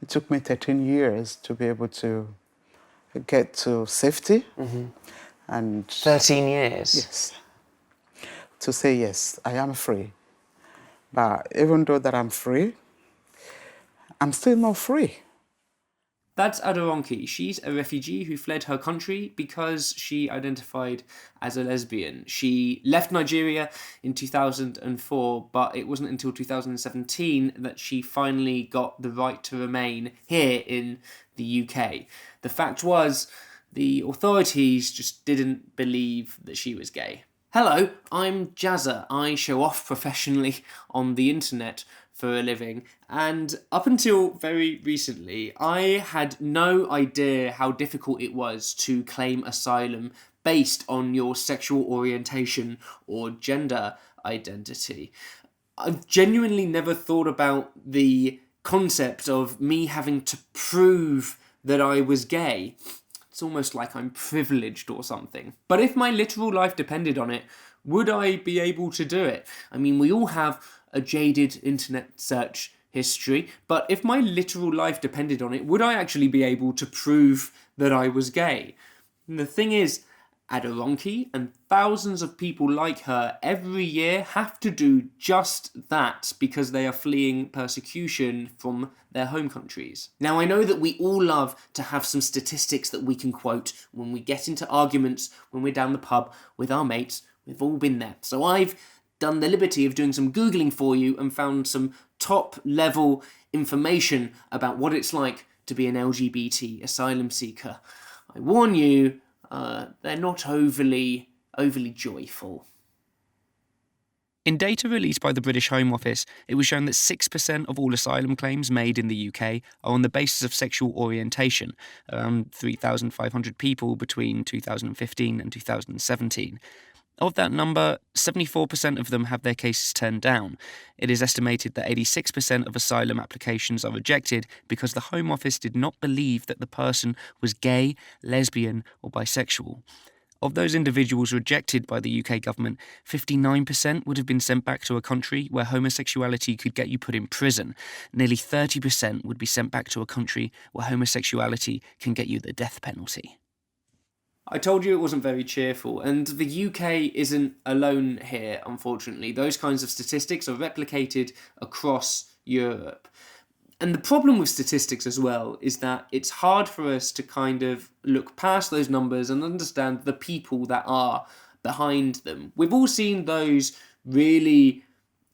It took me 13 years to be able to get to safety. And 13 years? yes, to say yes, I am free. But even though that I'm free, I'm still not free. That's Aderonke. She's a refugee who fled her country because she identified as a lesbian. She left Nigeria in 2004, but it wasn't until 2017 that she finally got the right to remain here in the UK. The fact was, the authorities just didn't believe that she was gay. Hello, I'm Jazza. I show off professionally on the internet for a living, and up until very recently, I had no idea how difficult it was to claim asylum based on your sexual orientation or gender identity. I've genuinely never thought about the concept of me having to prove that I was gay. It's almost like I'm privileged or something. But if my literal life depended on it, would I be able to do it? I mean, we all have a jaded internet search history, but if my literal life depended on it, would I actually be able to prove that I was gay? And the thing is, Aderonke and thousands of people like her every year have to do just that because they are fleeing persecution from their home countries. Now, I know that we all love to have some statistics that we can quote when we get into arguments, when we're down the pub with our mates. We've all been there. So I've done the liberty of doing some Googling for you and found some top-level information about what it's like to be an LGBT asylum seeker. I warn you, they're not overly joyful. In data released by the British Home Office, it was shown that 6% of all asylum claims made in the UK are on the basis of sexual orientation, around 3,500 people between 2015 and 2017. Of that number, 74% of them have their cases turned down. It is estimated that 86% of asylum applications are rejected because the Home Office did not believe that the person was gay, lesbian, or bisexual. Of those individuals rejected by the UK government, 59% would have been sent back to a country where homosexuality could get you put in prison. Nearly 30% would be sent back to a country where homosexuality can get you the death penalty. I told you it wasn't very cheerful, and the UK isn't alone here, unfortunately. Those kinds of statistics are replicated across Europe. And the problem with statistics as well is that it's hard for us to kind of look past those numbers and understand the people that are behind them. We've all seen those really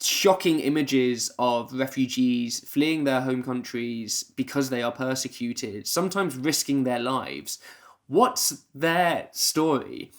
shocking images of refugees fleeing their home countries because they are persecuted, sometimes risking their lives. What's their story?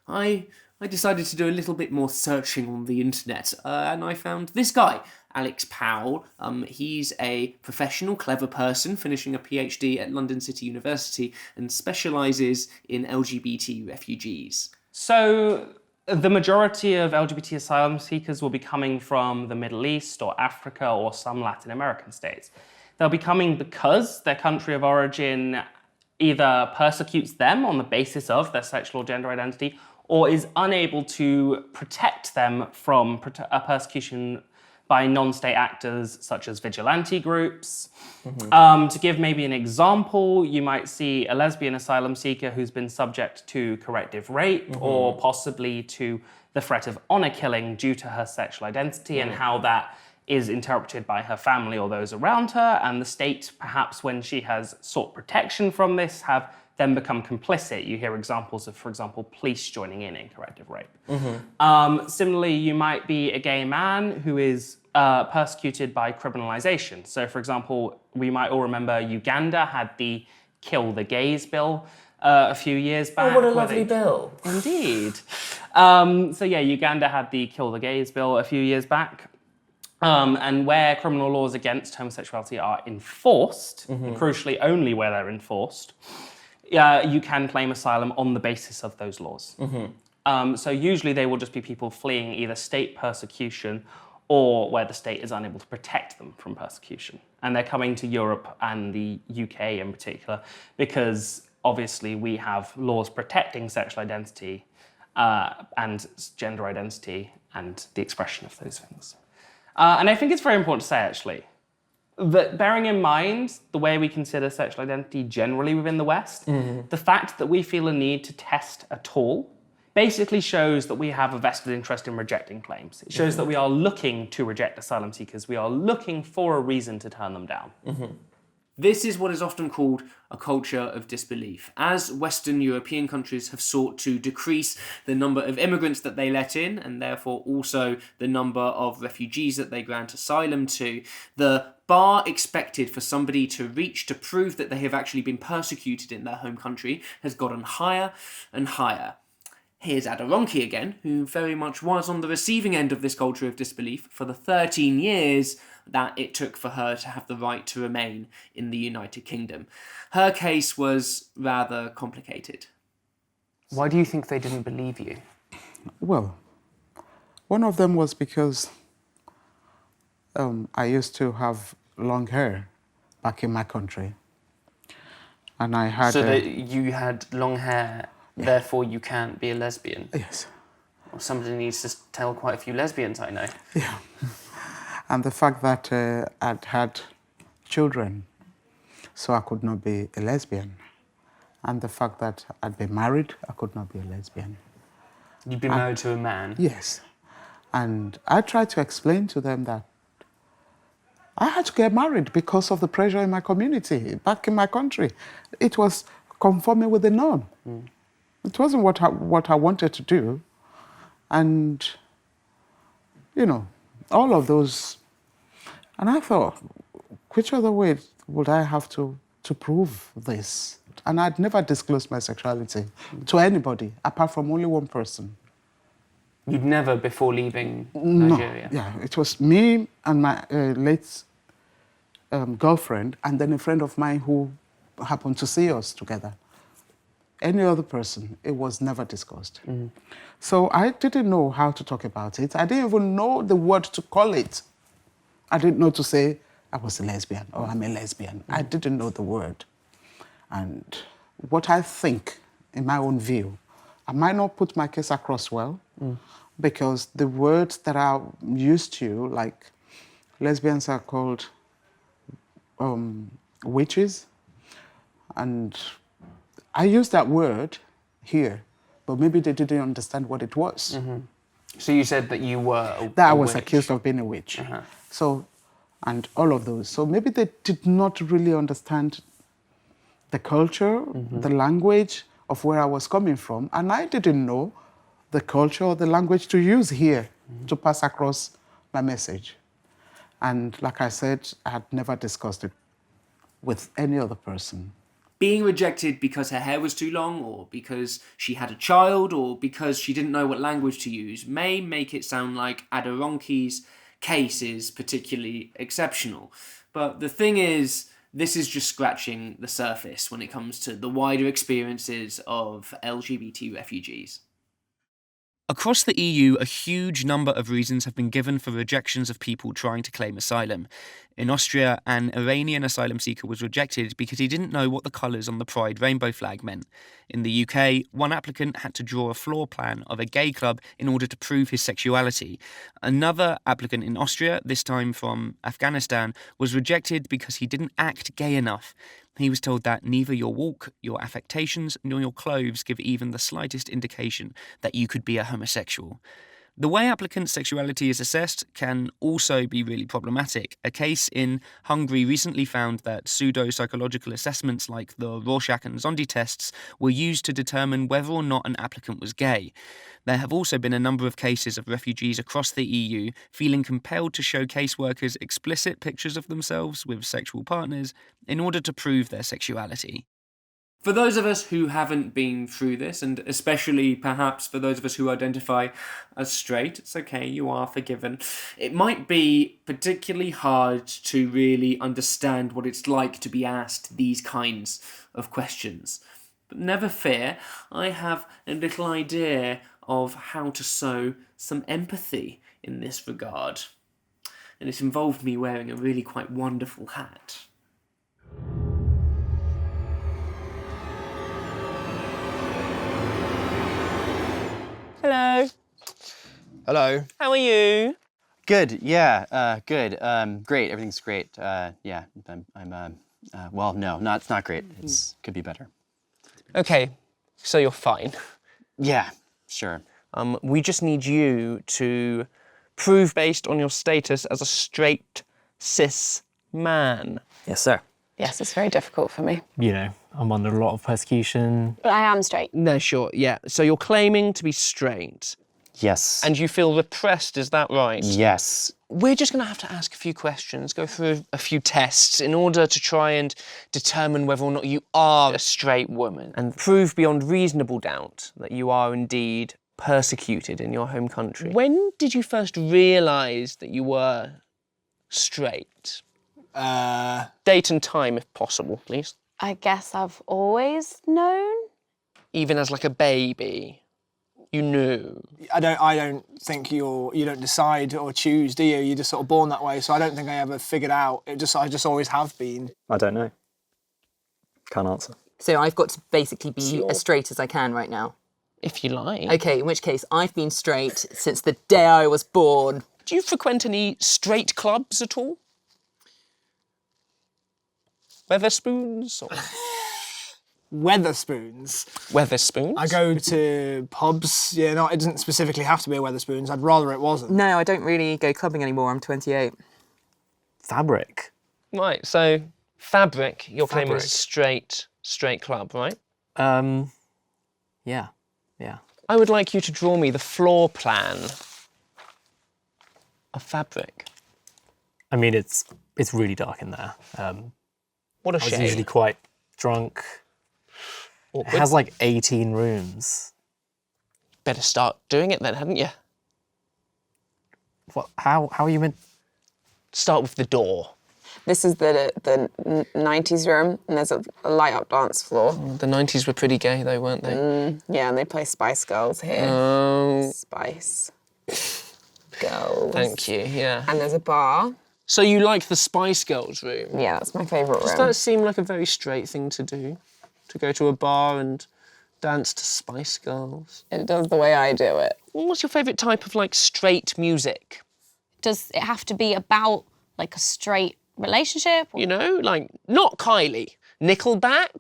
I decided to do a little bit more searching on the internet, and I found this guy, Alex Powell. He's a professional, clever person finishing a PhD at London City University and specialises in LGBT refugees. So the majority of LGBT asylum seekers will be coming from the Middle East or Africa or some Latin American states. They'll be coming because their country of origin either persecutes them on the basis of their sexual or gender identity or is unable to protect them from persecution by non-state actors such as vigilante groups. To give maybe an example, you might see a lesbian asylum seeker who's been subject to corrective rape or possibly to the threat of honour killing due to her sexual identity and how that is interpreted by her family or those around her, and the state, perhaps when she has sought protection from this, have then become complicit. You hear examples of, for example, police joining in corrective rape. Similarly, you might be a gay man who is persecuted by criminalisation. So, for example, we might all remember Uganda had the Kill the Gays bill a few years back. Oh, what a lovely bill. Indeed. Uganda had the Kill the Gays bill a few years back. And where criminal laws against homosexuality are enforced, and crucially only where they're enforced, you can claim asylum on the basis of those laws. So usually they will just be people fleeing either state persecution or where the state is unable to protect them from persecution. And they're coming to Europe and the UK in particular because obviously we have laws protecting sexual identity and gender identity and the expression of those things. And I think it's very important to say, actually, But bearing in mind the way we consider sexual identity generally within the West, the fact that we feel a need to test at all basically shows that we have a vested interest in rejecting claims. It shows that we are looking to reject asylum seekers. We are looking for a reason to turn them down. This is what is often called a culture of disbelief. As Western European countries have sought to decrease the number of immigrants that they let in, and therefore also the number of refugees that they grant asylum to, the bar expected for somebody to reach to prove that they have actually been persecuted in their home country has gotten higher and higher. Here's Aderonke again, who very much was on the receiving end of this culture of disbelief for the 13 years that it took for her to have the right to remain in the United Kingdom. Her case was rather complicated. Why do you think they didn't believe you? Well, one of them was because I used to have long hair back in my country. And I had... So that you had long hair, therefore you can't be a lesbian? Yes. Well, somebody needs to tell quite a few lesbians I know. Yeah. And the fact that I'd had children, so I could not be a lesbian. And the fact that I'd been married, I could not be a lesbian. You'd been married to a man? Yes. And I tried to explain to them that I had to get married because of the pressure in my community, back in my country. It was conforming with the norm. It wasn't what I wanted to do. And, you know, all of those. And I thought, which other way would I have to prove this? And I'd never disclosed my sexuality to anybody, apart from only one person. You'd never, before leaving Nigeria? No, yeah, it was me and my late girlfriend, and then a friend of mine who happened to see us together. Any other person, it was never discussed. So I didn't know how to talk about it. I didn't even know the word to call it. I didn't know to say I was a lesbian or I'm a lesbian. I didn't know the word. And what I think, in my own view, I might not put my case across well, because the words that are used to, like lesbians are called witches, and I used that word here, but maybe they didn't understand what it was. So you said that you were That I was accused of being a witch. Uh-huh. So, and all of those. So maybe they did not really understand the culture, the language of where I was coming from, and I didn't know the culture or the language to use here to pass across my message. And like I said, I had never discussed it with any other person. Being rejected because her hair was too long, or because she had a child, or because she didn't know what language to use may make it sound like Aderonke's case is particularly exceptional. But the thing is, this is just scratching the surface when it comes to the wider experiences of LGBT refugees. Across the EU, a huge number of reasons have been given for rejections of people trying to claim asylum. In Austria, an Iranian asylum seeker was rejected because he didn't know what the colours on the Pride rainbow flag meant. In the UK, one applicant had to draw a floor plan of a gay club in order to prove his sexuality. Another applicant in Austria, this time from Afghanistan, was rejected because he didn't act gay enough. He was told that neither your walk, your affectations, nor your clothes give even the slightest indication that you could be a homosexual. The way applicants' sexuality is assessed can also be really problematic. A case in Hungary recently found that pseudo-psychological assessments like the Rorschach and Zondi tests were used to determine whether or not an applicant was gay. There have also been a number of cases of refugees across the EU feeling compelled to show caseworkers explicit pictures of themselves with sexual partners in order to prove their sexuality. For those of us who haven't been through this, and especially perhaps for those of us who identify as straight, it's okay, you are forgiven. It might be particularly hard to really understand what it's like to be asked these kinds of questions. But never fear, I have a little idea of how to sow some empathy in this regard. And it involved me wearing a really quite wonderful hat. Hello. Hello. How are you? Good. Yeah. Good. Great. Everything's great. Yeah. Well, no, it's not great. Could be better. Okay, so you're fine. Yeah. Sure. We just need you to prove based on your status as a straight cis man. Yes, sir. Yes, it's very difficult for me. You know, I'm under a lot of persecution. But I am straight. No, sure, yeah. So you're claiming to be straight. Yes. And you feel repressed, is that right? Yes. We're just going to have to ask a few questions, go through a few tests in order to try and determine whether or not you are a straight woman and prove beyond reasonable doubt that you are indeed persecuted in your home country. When did you first realise that you were straight? Date and time, if possible, please. I guess I've always known. Even as like a baby, you knew. I don't think you don't decide or choose, do you? You're just sort of born that way. So I don't think I ever figured out. I just always have been. I don't know. Can't answer. So I've got to basically be as straight as I can right now. If you like. Okay, in which case I've been straight since the day I was born. Do you frequent any straight clubs at all? Weatherspoons? Or... Weatherspoons. Weatherspoons? I go to pubs. Yeah, no, it doesn't specifically have to be a Weatherspoons. I'd rather it wasn't. No, I don't really go clubbing anymore. I'm 28. Fabric. Right, so Fabric, you're claiming is Fabric. a straight club, right? Yeah. I would like you to draw me the floor plan of Fabric. I mean, it's really dark in there. What a I was shame. usually quite drunk. It has like 18 rooms. Better start doing it then, hadn't you? What? How are you meant? Start with the door. This is the 90s room, and there's a light-up dance floor. The 90s were pretty gay though, weren't they? Yeah, and they play Spice Girls here. Oh, Spice Girls. thank you, yeah. And there's a bar. So you like the Spice Girls room? Yeah, that's my favourite Does room. that seem like a very straight thing to do? To go to a bar and dance to Spice Girls? It does the way I do it. What's your favourite type of like straight music? Does it have to be about like a straight relationship? You know, like not Kylie. Nickelback?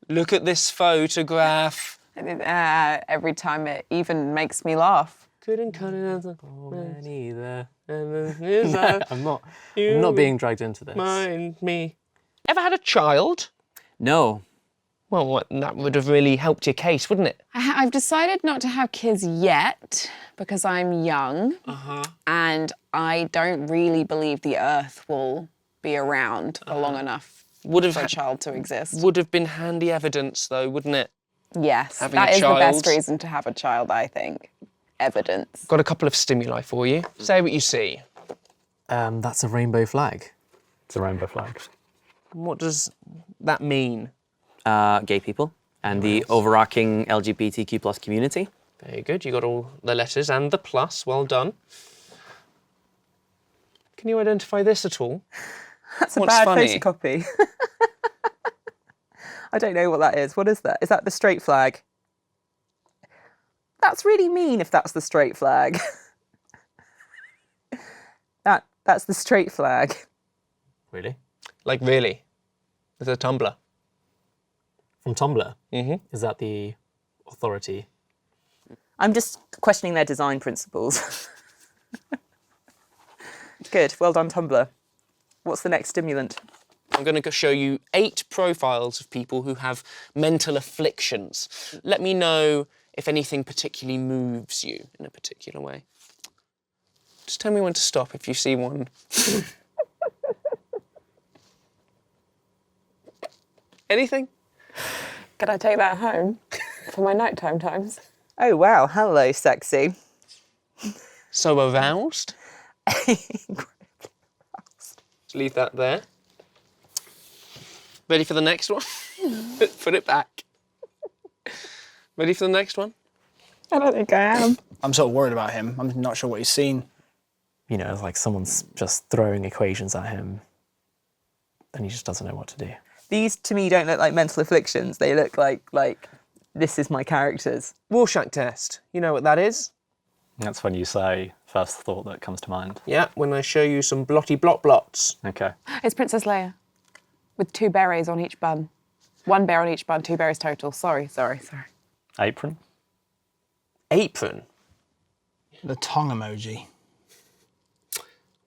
Look at this photograph. Every time it even makes me laugh. Couldn't cut it Neither. out. I'm not being dragged into this. Mind me. Ever had a child? No. Well, that would have really helped your case, wouldn't it? I've decided not to have kids yet because I'm young and I don't really believe the Earth will be around for long enough for a child to exist. Would have been handy evidence, though, wouldn't it? Yes, having that a is the best child. reason to have a child, I think. Evidence. Got a couple of stimuli for you. Say what you see. That's a rainbow flag. It's a rainbow flag. What does that mean? Gay people and the overarching LGBTQ plus community. Very good. You got all the letters and the plus. Well done. Can you identify this at all? That's a What's bad funny? photocopy. I don't know what that is. What is that? Is that the straight flag? That's really mean if that's the straight flag. That's the straight flag. Really? Like really? With a tumbler? From Tumblr? Mm-hmm. Is that the authority? I'm just questioning their design principles. Good. Well done, Tumblr. What's the next stimulant? I'm going to show you 8 profiles of people who have mental afflictions. Let me know if anything particularly moves you in a particular way. Just tell me when to stop if you see one. Anything? Could I take that home for my nighttime times? Oh, wow. Hello, sexy. So aroused? Just leave that there. Ready for the next one? Put it back. Ready for the next one? I don't think I am. I'm sort of worried about him. I'm not sure what he's seen. You know, it's like someone's just throwing equations at him and he just doesn't know what to do. These, to me, don't look like mental afflictions. They look like this is my characters. Rorschach test. You know what that is? That's when you say, first thought that comes to mind. Yeah, when I show you some blotty blot blots. Okay. It's Princess Leia, with 2 berets on each bun. 1 bear on each bun, 2 berries total. Sorry. Apron? Apron? The tongue emoji.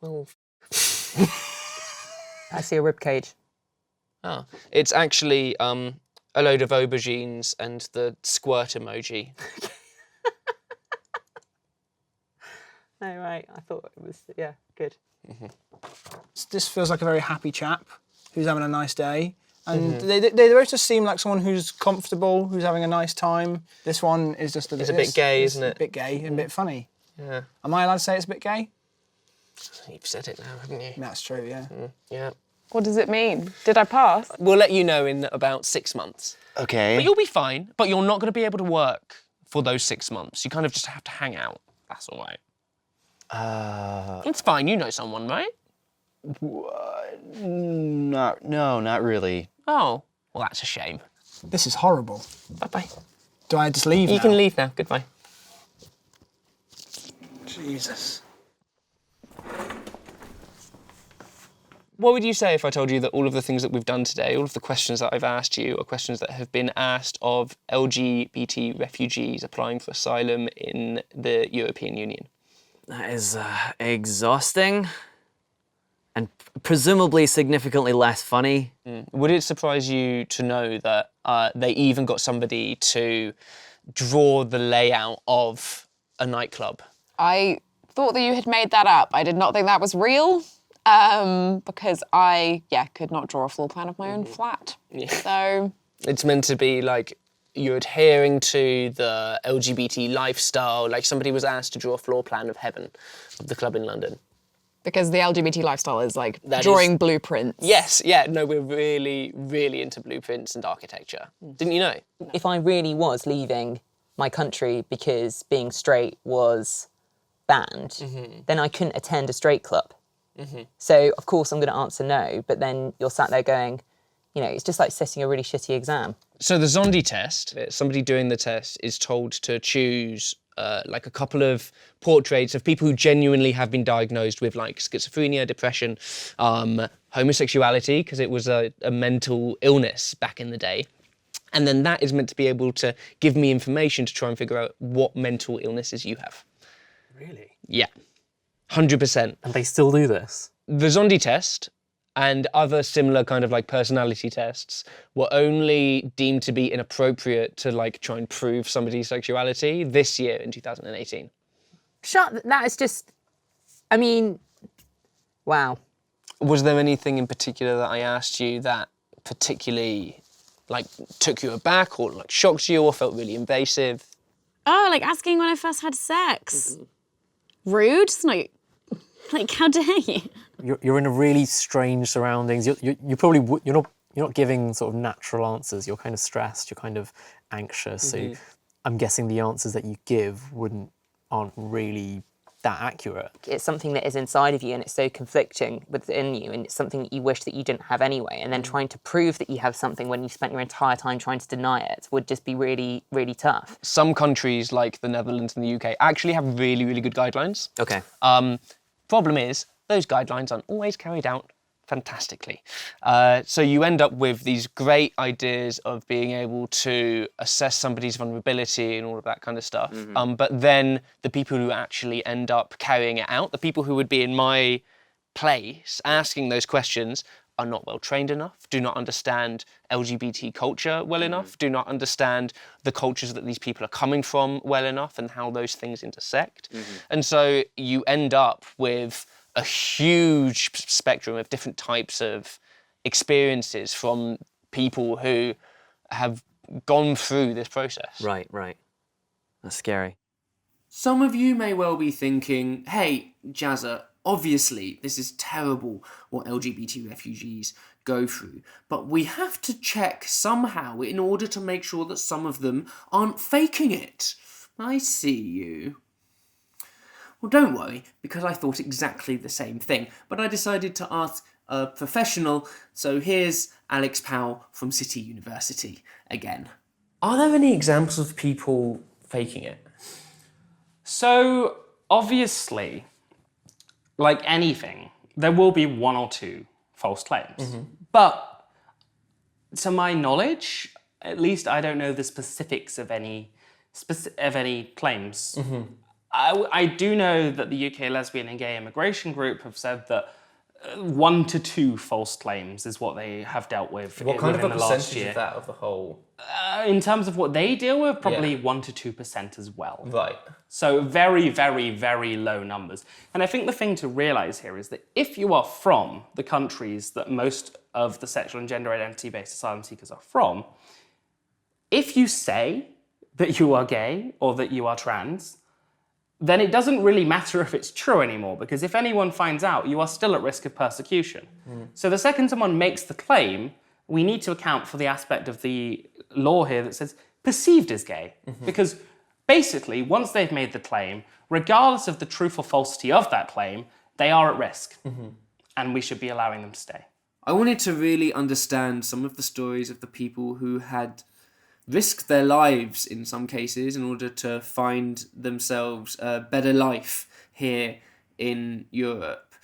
Well, I see a rib cage. oh, it's actually a load of aubergines and the squirt emoji. Oh, right. I thought it was, yeah, good. This feels like a very happy chap who's having a nice day. And they both just seem like someone who's comfortable, who's having a nice time. This one is just It's a bit gay, isn't it? A bit gay and a bit funny. Yeah. Am I allowed to say it's a bit gay? You've said it now, haven't you? That's true, yeah. Yeah. What does it mean? Did I pass? We'll let you know in about 6 months. Okay. But you'll be fine, but you're not going to be able to work for those 6 months. You kind of just have to hang out. That's all right. It's fine, you know someone, right? Not really. Oh, well, that's a shame. This is horrible. Bye-bye. Do I just leave You now? can leave now. Goodbye. Jesus. What would you say if I told you that all of the things that we've done today, all of the questions that I've asked you, are questions that have been asked of LGBT refugees applying for asylum in the European Union? That is exhausting and presumably significantly less funny. Would it surprise you to know that they even got somebody to draw the layout of a nightclub? I thought that you had made that up. I did not think that was real because I, could not draw a floor plan of my own flat. Yeah. So... It's meant to be like you're adhering to the LGBT lifestyle, like somebody was asked to draw a floor plan of heaven, of the club in London. Because the LGBT lifestyle is like That drawing is- blueprints. Yes, yeah, no, we're really, really into blueprints and architecture. Didn't you know? If I really was leaving my country because being straight was banned, then I couldn't attend a straight club. So, of course, I'm going to answer no, but then you're sat there going, you know, it's just like sitting a really shitty exam. So the Zondi test, somebody doing the test is told to choose like a couple of portraits of people who genuinely have been diagnosed with like schizophrenia, depression, homosexuality, because it was a mental illness back in the day. And then that is meant to be able to give me information to try and figure out what mental illnesses you have. Really? Yeah, 100%. And they still do this? The Zondi test and other similar kind of like personality tests were only deemed to be inappropriate to like try and prove somebody's sexuality this year in 2018. That is just, I mean, wow. Was there anything in particular that I asked you that particularly like took you aback or like shocked you or felt really invasive? Oh, like asking when I first had sex. Rude? It's like, how dare you? You're in a really strange surroundings. You probably you're not giving sort of natural answers. You're kind of stressed. You're kind of anxious. So I'm guessing the answers that you give aren't really that accurate. It's something that is inside of you and it's so conflicting within you and it's something that you wish that you didn't have anyway. And then trying to prove that you have something when you've spent your entire time trying to deny it would just be really, really tough. Some countries like the Netherlands and the UK actually have really, really good guidelines. Okay. Problem is, those guidelines aren't always carried out fantastically. So you end up with these great ideas of being able to assess somebody's vulnerability and all of that kind of stuff. But then the people who actually end up carrying it out, the people who would be in my place asking those questions, are not well trained enough, do not understand LGBT culture well enough, do not understand the cultures that these people are coming from well enough and how those things intersect. And so you end up with a huge spectrum of different types of experiences from people who have gone through this process. Right. That's scary. Some of you may well be thinking, hey, Jazza, obviously this is terrible what LGBT refugees go through, but we have to check somehow in order to make sure that some of them aren't faking it. I see you. Well, don't worry, because I thought exactly the same thing, but I decided to ask a professional, so here's Alex Powell from City University again. Are there any examples of people faking it? So obviously, like anything, there will be one or two false claims. But to my knowledge, at least I don't know the specifics of any claims. I do know that the UK Lesbian and Gay Immigration Group have said that 1 to 2 false claims is what they have dealt with within the last year. Is that of the whole? In terms of what they deal with, probably 1 to 2% as well. Right. So very, very, very low numbers. And I think the thing to realise here is that if you are from the countries that most of the sexual and gender identity-based asylum seekers are from, if you say that you are gay or that you are trans, then it doesn't really matter if it's true anymore, because if anyone finds out, you are still at risk of persecution. So the second someone makes the claim, we need to account for the aspect of the law here that says perceived as gay. Because basically, once they've made the claim, regardless of the truth or falsity of that claim, they are at risk. And we should be allowing them to stay. I wanted to really understand some of the stories of the people who had risked their lives in some cases in order to find themselves a better life here in Europe.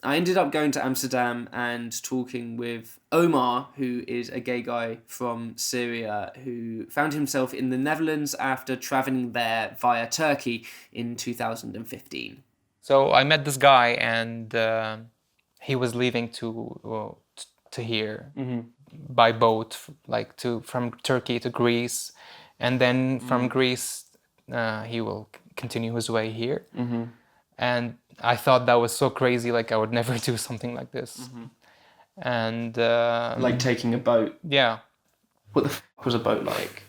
I ended up going to Amsterdam and talking with Omar, who is a gay guy from Syria who found himself in the Netherlands after travelling there via Turkey in 2015. So I met this guy, and he was leaving to here by boat, like from Turkey to Greece, and then from Greece he will continue his way here. And I thought that was so crazy, like I would never do something like this. And Like taking a boat? Yeah. What the f*** was a boat like?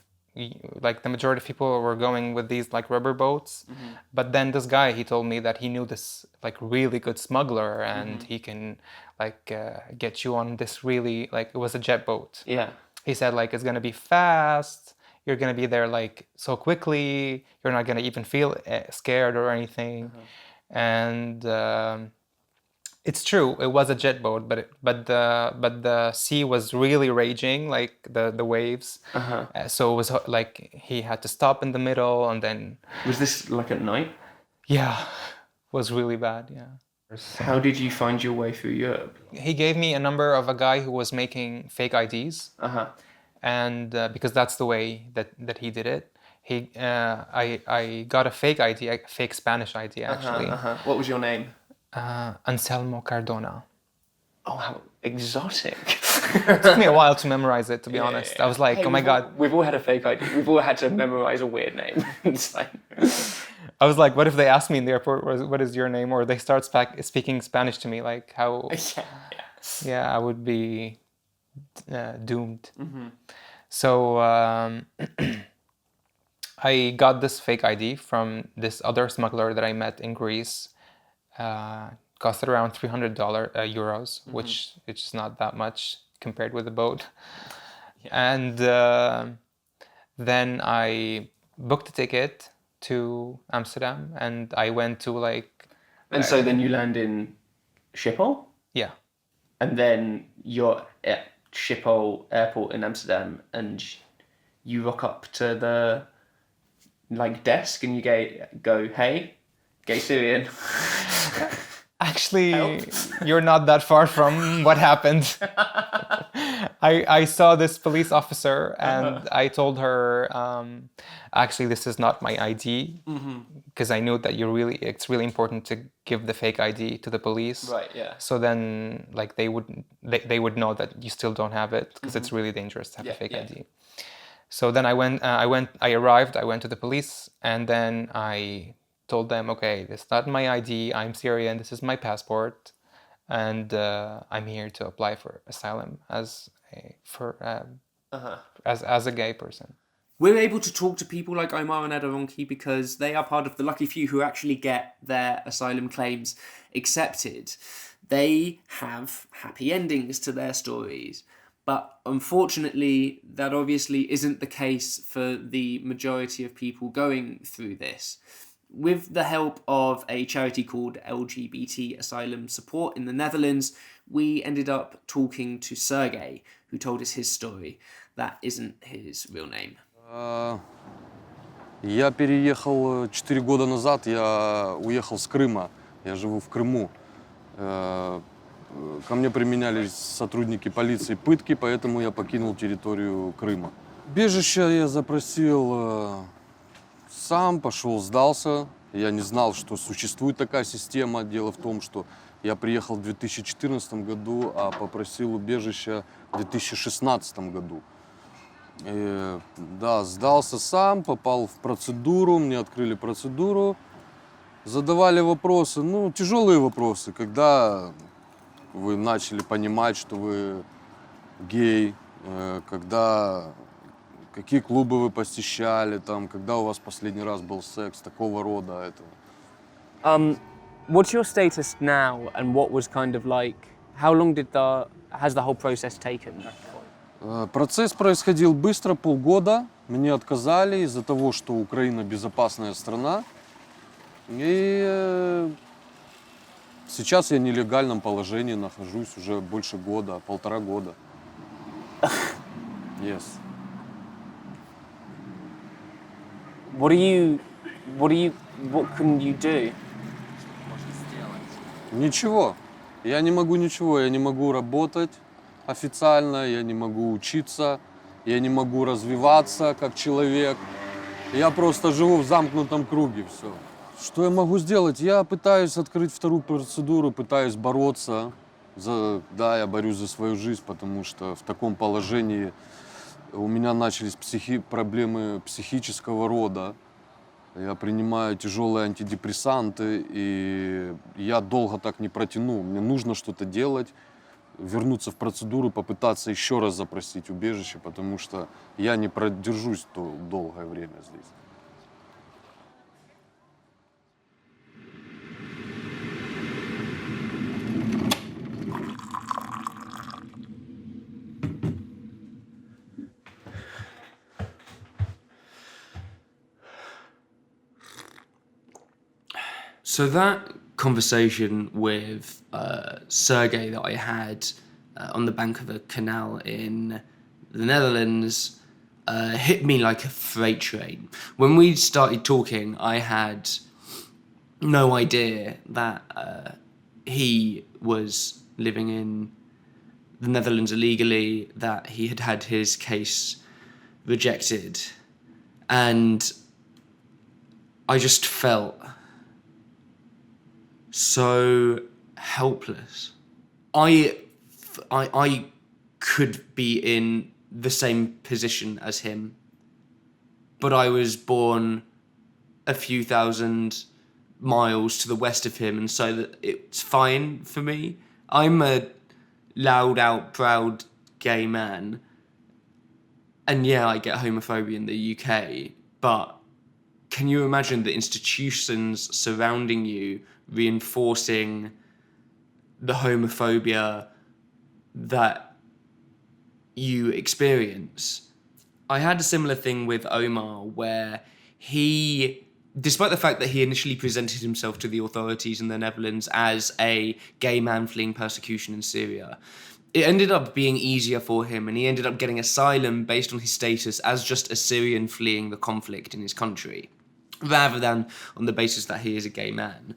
Like the majority of people were going with these like rubber boats, but then this guy, he told me that he knew this like really good smuggler, and he can like get you on this really, like, it was a jet boat. Yeah. He said like it's gonna be fast, you're gonna be there like so quickly, you're not gonna even feel scared or anything. And it's true, it was a jet boat, but the sea was really raging, like the waves. So it was like he had to stop in the middle, and then. Was this like at night? Yeah, it was really bad. Yeah. How did you find your way through Europe? He gave me a number of a guy who was making fake IDs, and because that's the way that he did it. I got a fake ID, a fake Spanish ID actually. What was your name? Anselmo Cardona. Oh, how exotic. It took me a while to memorize it, to be honest. I was like, oh my God. We've all had a fake ID. We've all had to memorize a weird name. It's like... I was like, what if they ask me in the airport, what is your name? Or they start speaking Spanish to me, like how... Yeah, I would be doomed. So I got this fake ID from this other smuggler that I met in Greece. Costed around €300, which is not that much compared with the boat. And then I booked a ticket to Amsterdam, and I went to like... And so then you land in Schiphol? Yeah. And then you're at Schiphol airport in Amsterdam, and you rock up to the like desk, and you go, hey, gay Syrian. Actually, you're not that far from what happened. I saw this police officer, and I told her, actually, this is not my ID, because I knew that it's really important to give the fake ID to the police. Right. Yeah. So then, like, they would know that you still don't have it, because it's really dangerous to have a fake ID. So then I arrived, I went to the police, and then I told them, okay, this is not my ID, I'm Syrian, this is my passport, and I'm here to apply for asylum as a gay person. We're able to talk to people like Omar and Aderonke because they are part of the lucky few who actually get their asylum claims accepted. They have happy endings to their stories. But unfortunately, that obviously isn't the case for the majority of people going through this. With the help of a charity called LGBT Asylum Support in the Netherlands, we ended up talking to Sergey, who told us his story. That isn't his real name. Я переехал 4 года назад, я уехал с Крыма, я живу в Крыму. Ко мне применялись сотрудники полиции пытки, поэтому я покинул территорию Крыма. Убежище я запросил сам, пошел, сдался. Я не знал, что существует такая система. Дело в том, что я приехал в 2014 году, а попросил убежище в 2016 году. И, да, сдался сам, попал в процедуру, мне открыли процедуру. Задавали вопросы, ну, тяжелые вопросы, когда вы начали понимать, что вы гей, когда, какие клубы вы посещали, там, когда у вас последний раз был секс, такого рода. Это. What's your status now, and what was kind of like? How long has the whole process taken? Процесс происходил быстро, полгода. Мне отказали из-за того, что Украина безопасная страна. И сейчас я в нелегальном положении нахожусь уже больше года, 1,5 года. Yes. What can you do? Ничего. Я не могу ничего. Я не могу работать официально, я не могу учиться, я не могу развиваться как человек. Я просто живу в замкнутом круге, все. Что я могу сделать? Я пытаюсь открыть вторую процедуру, пытаюсь бороться. Да, я борюсь за свою жизнь, потому что в таком положении у меня начались проблемы психического рода. Я принимаю тяжелые антидепрессанты, и я долго так не протяну. Мне нужно что-то делать, вернуться в процедуру, попытаться еще раз запросить убежище, потому что я не продержусь долгое время здесь. So that conversation with Sergey that I had on the bank of a canal in the Netherlands hit me like a freight train. When we started talking, I had no idea that he was living in the Netherlands illegally, that he had had his case rejected. And I just felt so helpless. I could be in the same position as him, but I was born a few thousand miles to the west of him, and so that it's fine for me. I'm a loud out, proud gay man, and yeah, I get homophobia in the UK, but can you imagine the institutions surrounding you reinforcing the homophobia that you experience? I had a similar thing with Omar, where he, despite the fact that he initially presented himself to the authorities in the Netherlands as a gay man fleeing persecution in Syria, it ended up being easier for him, and he ended up getting asylum based on his status as just a Syrian fleeing the conflict in his country, rather than on the basis that he is a gay man.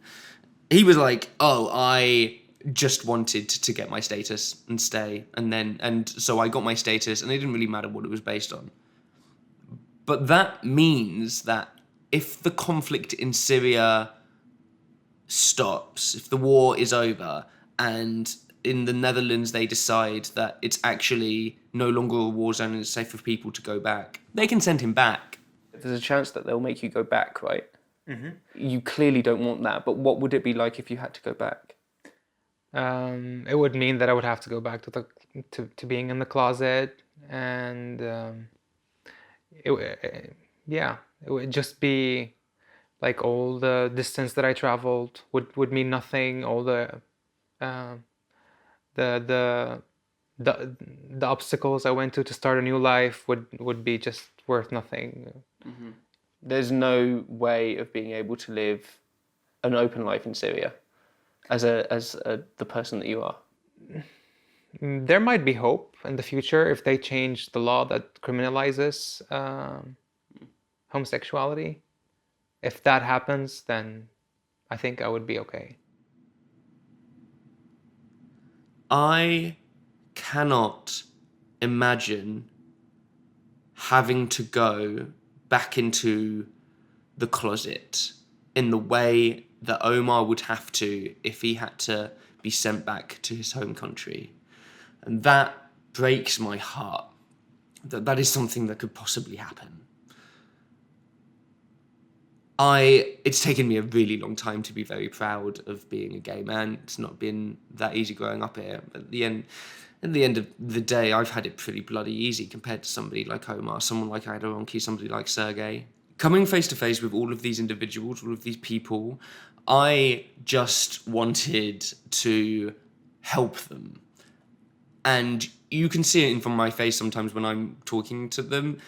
He was like, oh, I just wanted to get my status and stay, and so I got my status, and it didn't really matter what it was based on. But that means that if the conflict in Syria stops, if the war is over, and in the Netherlands they decide that it's actually no longer a war zone and it's safe for people to go back, they can send him back. There's a chance that they'll make you go back, right? Mm-hmm. You clearly don't want that, but what would it be like if you had to go back? It would mean that I would have to go back to being in the closet, and it would just be like all the distance that I traveled would mean nothing. All the obstacles I went to start a new life would be just worth nothing. Mm-hmm. There's no way of being able to live an open life in Syria as the person that you are. There might be hope in the future if they change the law that criminalizes homosexuality. If that happens, then I think I would be okay. I cannot imagine having to go back into the closet in the way that Omar would have to if he had to be sent back to his home country. And that breaks my heart, that is something that could possibly happen. It's taken me a really long time to be very proud of being a gay man. It's not been that easy growing up here. But at the end of the day, I've had it pretty bloody easy compared to somebody like Omar, someone like Aderonke, somebody like Sergey. Coming face to face with all of these individuals, all of these people, I just wanted to help them. And you can see it from my face sometimes when I'm talking to them.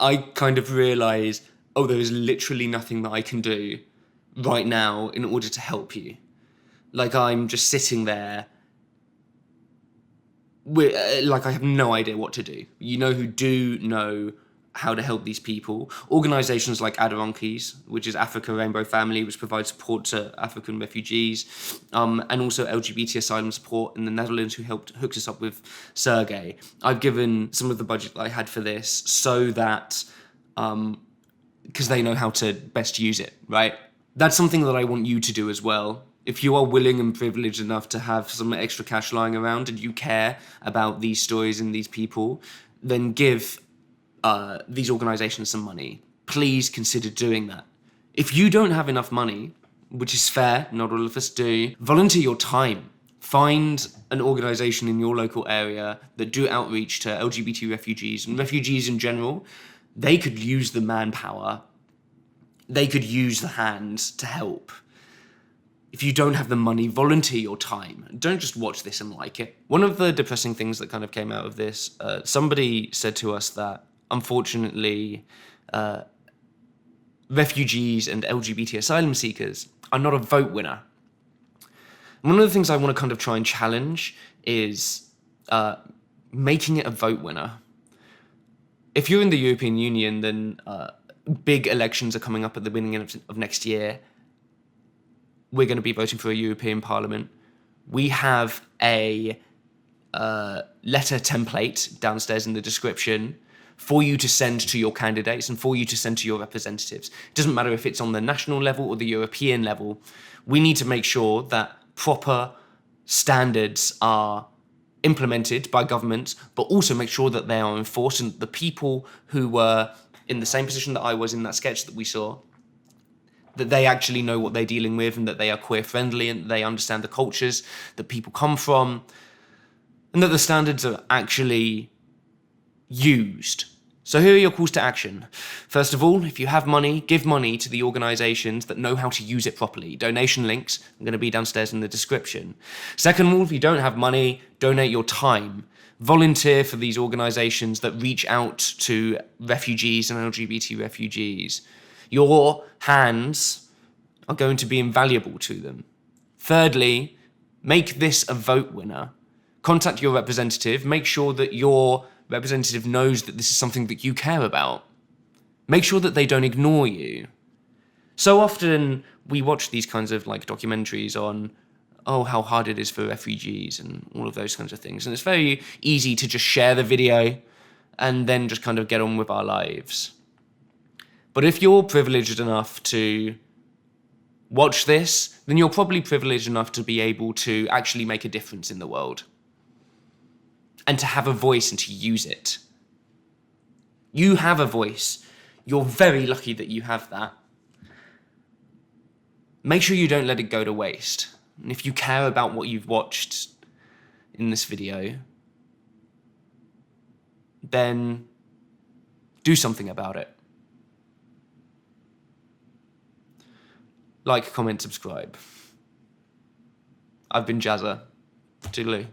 I kind of realise, oh, there is literally nothing that I can do right now in order to help you. Like, I'm just sitting there, like I have no idea what to do. You know who do know how to help these people. Organisations like Aderonke's, which is Africa Rainbow Family, which provides support to African refugees, and also LGBT asylum support in the Netherlands, who hooked us up with Sergey. I've given some of the budget that I had for this so that, because they know how to best use it, right? That's something that I want you to do as well. If you are willing and privileged enough to have some extra cash lying around and you care about these stories and these people, then give these organisations some money. Please consider doing that. If you don't have enough money, which is fair, not all of us do, volunteer your time. Find an organisation in your local area that do outreach to LGBT refugees and refugees in general. They could use the manpower. They could use the hands to help. If you don't have the money, volunteer your time. Don't just watch this and like it. One of the depressing things that kind of came out of this, somebody said to us that, unfortunately, refugees and LGBT asylum seekers are not a vote winner. And one of the things I want to kind of try and challenge is making it a vote winner. If you're in the European Union, then big elections are coming up at the beginning of next year. We're going to be voting for a European Parliament. We have a letter template downstairs in the description for you to send to your candidates and for you to send to your representatives. It doesn't matter if it's on the national level or the European level. We need to make sure that proper standards are implemented by governments, but also make sure that they are enforced, and the people who were in the same position that I was in that sketch that we saw, that they actually know what they're dealing with and that they are queer friendly and they understand the cultures that people come from, and that the standards are actually used. So here are your calls to action. First of all, if you have money, give money to the organisations that know how to use it properly. Donation links are going to be downstairs in the description. Second of all, if you don't have money, donate your time. Volunteer for these organisations that reach out to refugees and LGBT refugees. Your hands are going to be invaluable to them. Thirdly, make this a vote winner. Contact your representative. Make sure that your representative knows that this is something that you care about. Make sure that they don't ignore you. So often we watch these kinds of like documentaries on, oh, how hard it is for refugees and all of those kinds of things. And it's very easy to just share the video and then just kind of get on with our lives. But if you're privileged enough to watch this, then you're probably privileged enough to be able to actually make a difference in the world. And to have a voice and to use it. You have a voice. You're very lucky that you have that. Make sure you don't let it go to waste. And if you care about what you've watched in this video, then do something about it. Like, comment, subscribe. I've been Jazza. Toodaloo.